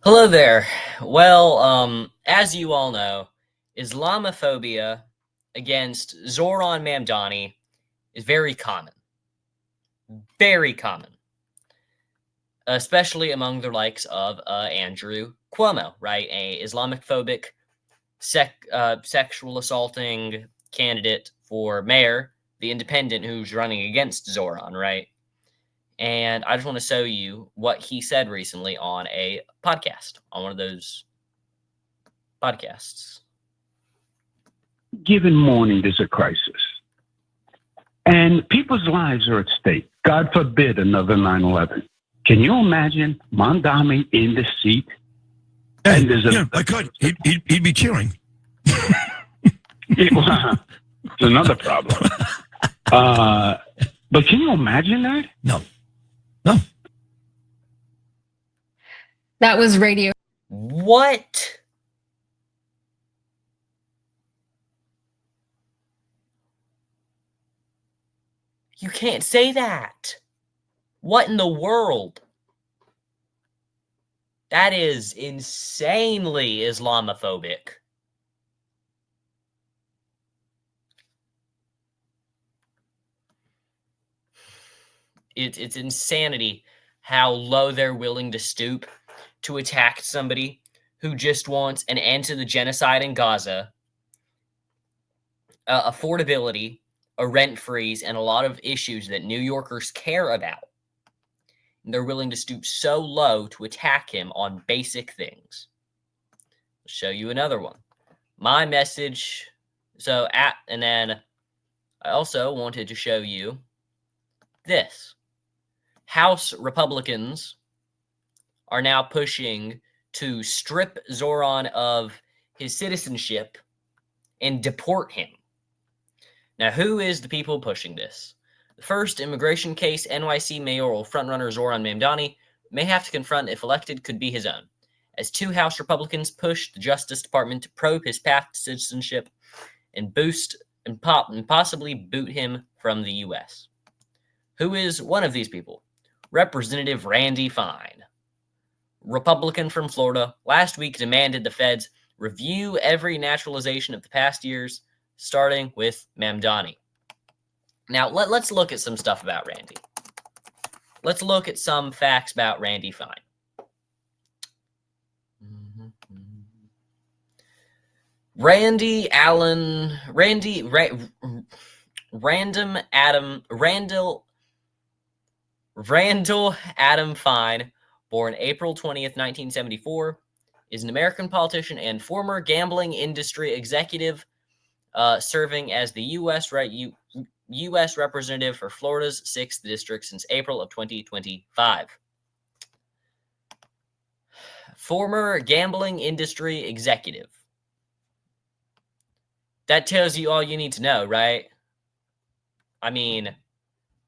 Hello there. Well, as you all know, Islamophobia against Zohran Mamdani is very common, especially among the likes of Andrew Cuomo, right? A Islamophobic, sexual assaulting candidate for mayor, the independent who's running against Zohran, right? And I just want to show you what he said recently on a podcast, on one of those podcasts. Given morning, there's a crisis. And people's lives are at stake. God forbid another 9/11. Can you imagine Mamdani in the seat? And I could. He'd be cheering. It's another problem. But can you imagine that? No. That was radio. What? You can't say that. What in the world? That is insanely Islamophobic. It's insanity how low they're willing to stoop to attack somebody who just wants an end to the genocide in Gaza, affordability, a rent freeze, and a lot of issues that New Yorkers care about. And they're willing to stoop so low to attack him on basic things. I'll show you another one. My message. And then I also wanted to show you this. House Republicans are now pushing to strip Zohran of his citizenship and deport him. Now, who is the people pushing this? The first immigration case NYC mayoral frontrunner Zohran Mamdani may have to confront if elected could be his own, as two House Republicans push the Justice Department to probe his path to citizenship and possibly boot him from the U.S. Who is one of these people? Representative Randy Fine, Republican from Florida, last week demanded the feds review every naturalization of the past years, starting with Mamdani. Now, let's look at some stuff about Randy. Let's look at some facts about Randy Fine. Randall Adam Fine, born April 20th, 1974, is an American politician and former gambling industry executive, serving as the U.S. representative for Florida's 6th district since April of 2025. Former gambling industry executive. That tells you all you need to know, right? I mean,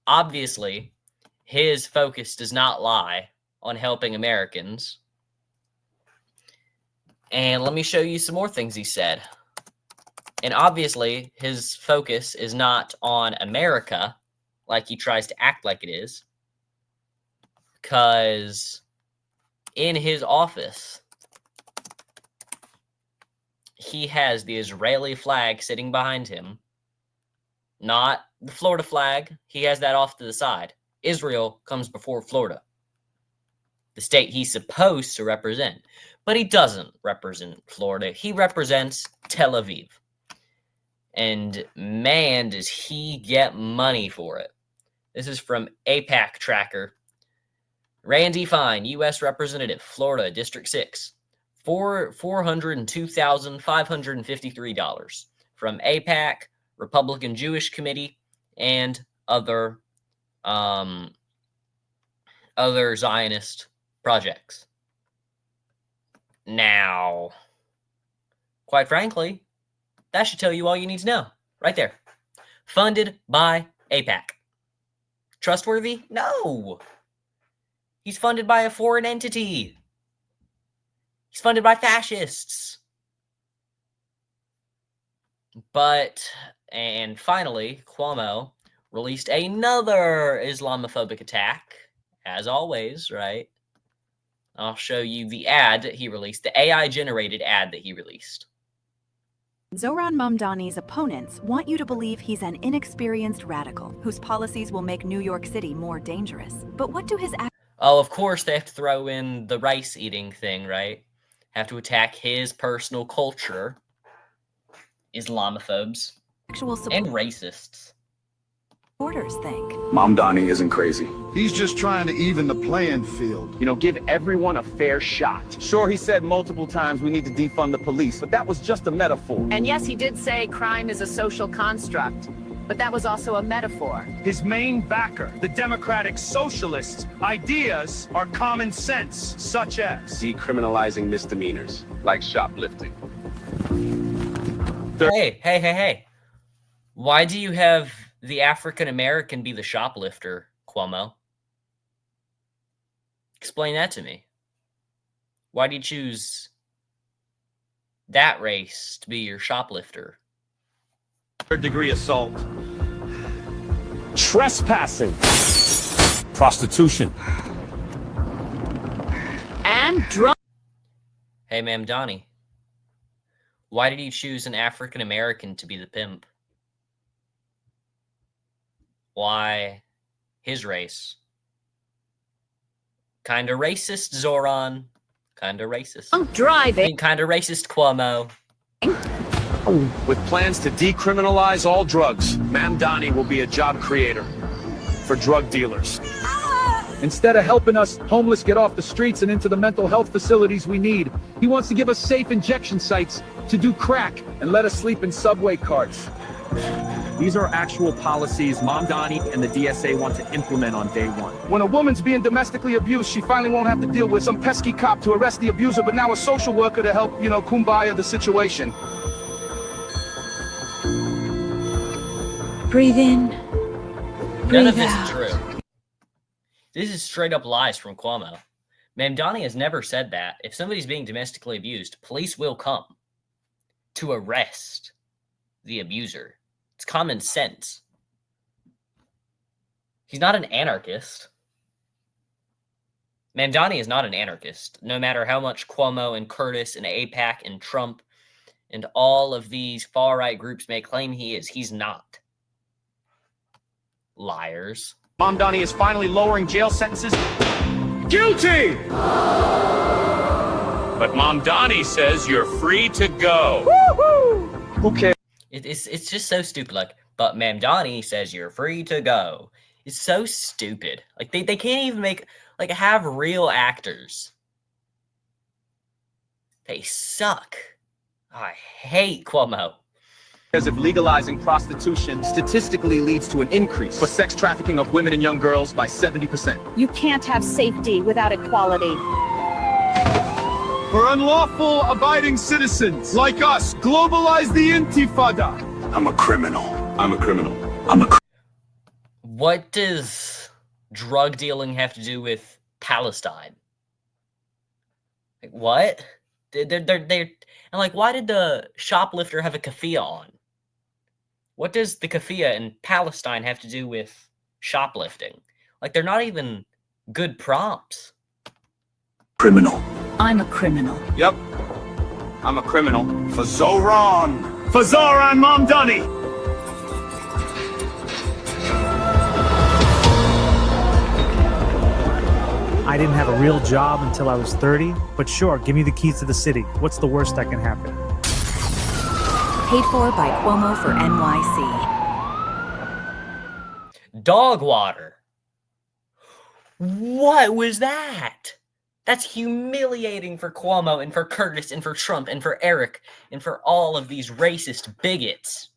obviously, his focus does not lie on helping Americans. And let me show you some more things he said. And obviously, his focus is not on America, like he tries to act like it is, because in his office, he has the Israeli flag sitting behind him, not the Florida flag. He has that off to the side. Israel comes before Florida, the state he's supposed to represent. But he doesn't represent Florida. He represents Tel Aviv. And man, does he get money for it. This is from APAC Tracker. Randy Fine, U.S. Representative, Florida, District 6, $402,553 from APAC, Republican Jewish Committee, and other Zionist projects. Now, quite frankly, that should tell you all you need to know, right there. Funded by AIPAC. Trustworthy? No. He's funded by a foreign entity. He's funded by fascists. And finally, Cuomo released another Islamophobic attack, as always, right? I'll show you the ad that he released, the AI-generated ad that he released. Zohran Mamdani's opponents want you to believe he's an inexperienced radical whose policies will make New York City more dangerous. But what do his Oh, of course they have to throw in the rice-eating thing, right? Have to attack his personal culture. Islamophobes. actual And racists. supporters think? Mamdani isn't crazy. He's just trying to even the playing field. You know, give everyone a fair shot. Sure, he said multiple times we need to defund the police, but that was just a metaphor. And yes, he did say crime is a social construct, but that was also a metaphor. His main backer, the Democratic Socialists' ideas are common sense, such as Decriminalizing misdemeanors, like shoplifting. Hey. Why do you have the African American be the shoplifter, Cuomo? Explain that to me. Why do you choose that race to be your shoplifter? third-degree assault, Trespassing. Prostitution. And drunk. Hey, Mamdani. Why did you choose an African American to be the pimp? Why his race? Kinda racist, Zohran. Kinda racist. Driving. Kinda racist, Cuomo. With plans to decriminalize all drugs, Mamdani will be a job creator for drug dealers. Instead of helping us homeless get off the streets and into the mental health facilities we need, he wants to give us safe injection sites to do crack and let us sleep in subway carts. These are actual policies Mamdani and the DSA want to implement on day one. When a woman's being domestically abused, she finally won't have to deal with some pesky cop to arrest the abuser, but now a social worker to help, kumbaya the situation. Breathe in. None of this is true. This is straight up lies from Cuomo. Mamdani has never said that. If somebody's being domestically abused, police will come to arrest the abuser. It's common sense. He's not an anarchist. Mamdani is not an anarchist. No matter how much Cuomo and Curtis and AIPAC and Trump and all of these far-right groups may claim he is, he's not. Liars. Mamdani is finally lowering jail sentences. Guilty! But Mamdani says you're free to go. Who cares? It's just so stupid. Like, but Mamdani says you're free to go. It's so stupid. Like they can't even have real actors. They suck. I hate Cuomo. As if legalizing prostitution statistically leads to an increase for sex trafficking of women and young girls by 70%. You can't have safety without equality. For unlawful abiding citizens like us, globalize the intifada. I'm a criminal. What does drug dealing have to do with Palestine? Like, what? And why did the shoplifter have a keffiyeh on? What does the keffiyeh in Palestine have to do with shoplifting? Like, they're not even good prompts. Criminal. I'm a criminal. Yep. I'm a criminal. For Zohran Mamdani. I didn't have a real job until I was 30, but sure, give me the keys to the city. What's the worst that can happen? Paid for by Cuomo for NYC. Dog water. What was that? That's humiliating for Cuomo and for Curtis and for Trump and for Eric and for all of these racist bigots.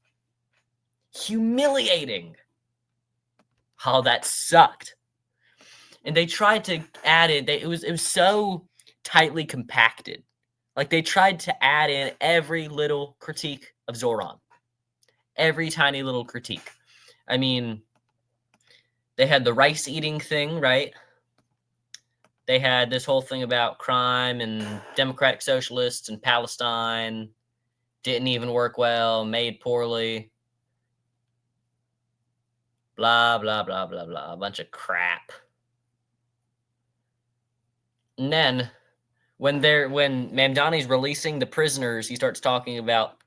Humiliating. Oh, that sucked. And they tried to add it. It was so tightly compacted. Like, they tried to add in every little critique of Zohran. Every tiny little critique. I mean, they had the rice eating thing, right? They had this whole thing about crime and democratic socialists and Palestine. Didn't even work well, made poorly. Blah, blah, blah, blah, blah. A bunch of crap. And then When Mamdani's releasing the prisoners, he starts talking about,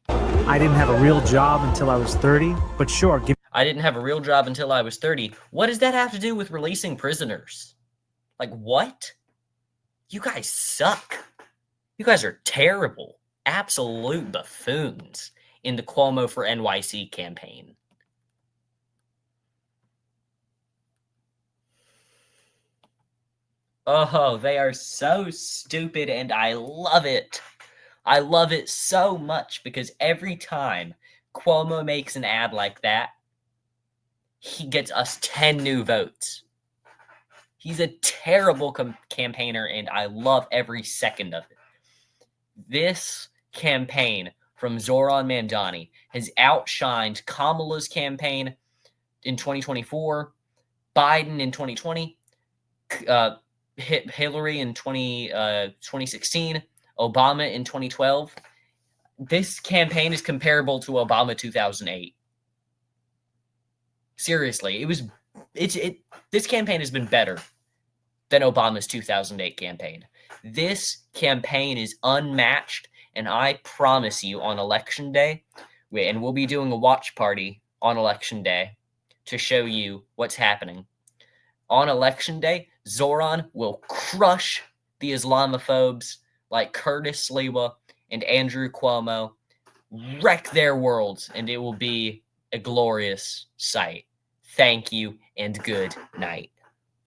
I didn't have a real job until I was 30, but sure, I didn't have a real job until I was 30. What does that have to do with releasing prisoners? Like, what? You guys suck. You guys are terrible. Absolute buffoons in the Cuomo for NYC campaign. Oh, they are so stupid, and I love it. I love it so much because every time Cuomo makes an ad like that, he gets us 10 new votes. He's a terrible campaigner, and I love every second of it. This campaign from Zohran Mamdani has outshined Kamala's campaign in 2024, Biden in 2020, Hillary in 2016, Obama in 2012. This campaign is comparable to Obama 2008. Seriously, this campaign has been better than Obama's 2008 campaign. This campaign is unmatched, and I promise you on Election Day, and we'll be doing a watch party on Election Day to show you what's happening. On Election Day, Zohran will crush the Islamophobes like Curtis Sliwa and Andrew Cuomo, wreck their worlds, and it will be a glorious sight. Thank you, and good night.